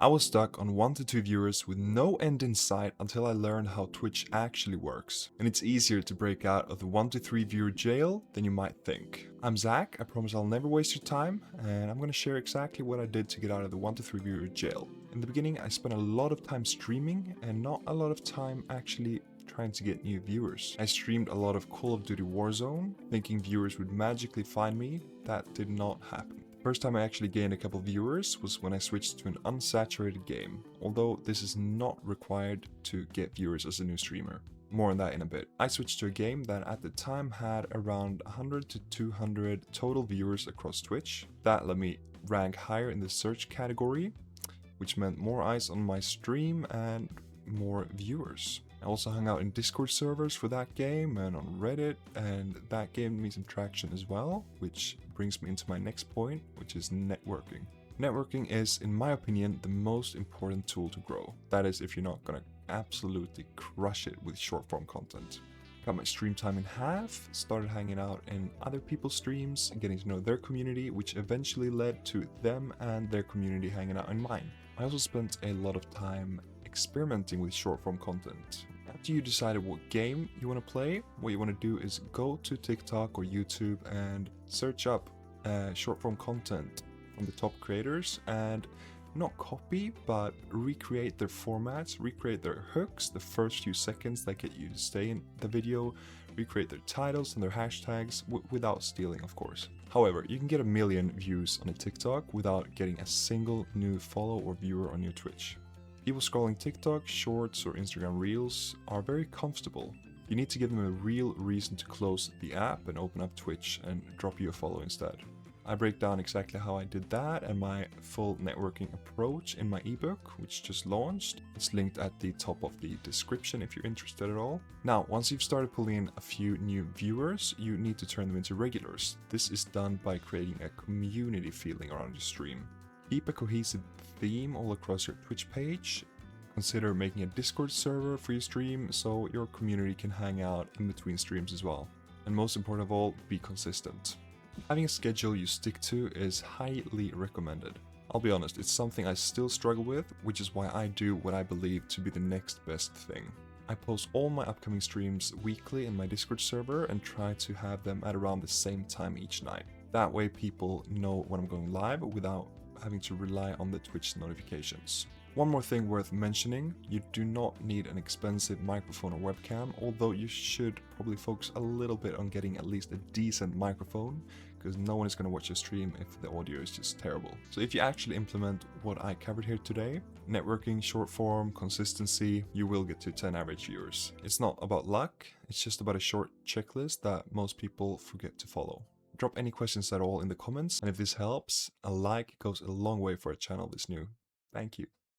I was stuck on 1 to 2 viewers with no end in sight until I learned how Twitch actually works. And it's easier to break out of the 1 to 3 viewer jail than you might think. I'm Zach, I promise I'll never waste your time, and I'm gonna share exactly what I did to get out of the 1 to 3 viewer jail. In the beginning, I spent a lot of time streaming and not a lot of time actually trying to get new viewers. I streamed a lot of Call of Duty Warzone, thinking viewers would magically find me. That did not happen. First time I actually gained a couple viewers was when I switched to an unsaturated game, although this is not required to get viewers as a new streamer. More on that in a bit. I switched to a game that at the time had around 100 to 200 total viewers across Twitch. That let me rank higher in the search category, which meant more eyes on my stream and more viewers. I also hung out in Discord servers for that game and on Reddit, and that gave me some traction as well, which brings me into my next point, which is networking. Networking is, in my opinion, the most important tool to grow. That is, if you're not gonna absolutely crush it with short form content. Cut my stream time in half, started hanging out in other people's streams, getting to know their community, which eventually led to them and their community hanging out in mine. I also spent a lot of time experimenting with short form content. After you decided what game you want to play, what you want to do is go to TikTok or YouTube and search up short form content from the top creators and not copy, but recreate their formats, recreate their hooks, the first few seconds that get you to stay in the video, recreate their titles and their hashtags without stealing, of course. However, you can get 1 million views on a TikTok without getting a single new follow or viewer on your Twitch. People scrolling TikTok, Shorts, or Instagram Reels are very comfortable. You need to give them a real reason to close the app and open up Twitch and drop you a follow instead. I break down exactly how I did that and my full networking approach in my ebook, which just launched. It's linked at the top of the description if you're interested at all. Now, once you've started pulling in a few new viewers, you need to turn them into regulars. This is done by creating a community feeling around your stream. Keep a cohesive theme all across your Twitch page. Consider making a Discord server for your stream so your community can hang out in between streams as well. And most important of all, be consistent. Having a schedule you stick to is highly recommended. I'll be honest, it's something I still struggle with, which is why I do what I believe to be the next best thing. I post all my upcoming streams weekly in my Discord server and try to have them at around the same time each night. That way people know when I'm going live without having to rely on the Twitch notifications. One more thing worth mentioning, you do not need an expensive microphone or webcam, although you should probably focus a little bit on getting at least a decent microphone, because no one is going to watch your stream if the audio is just terrible. So if you actually implement what I covered here today, networking, short form, consistency, you will get to 10 average viewers. It's not about luck, it's just about a short checklist that most people forget to follow. Drop any questions at all in the comments, and if this helps, a like goes a long way for a channel this new. Thank you.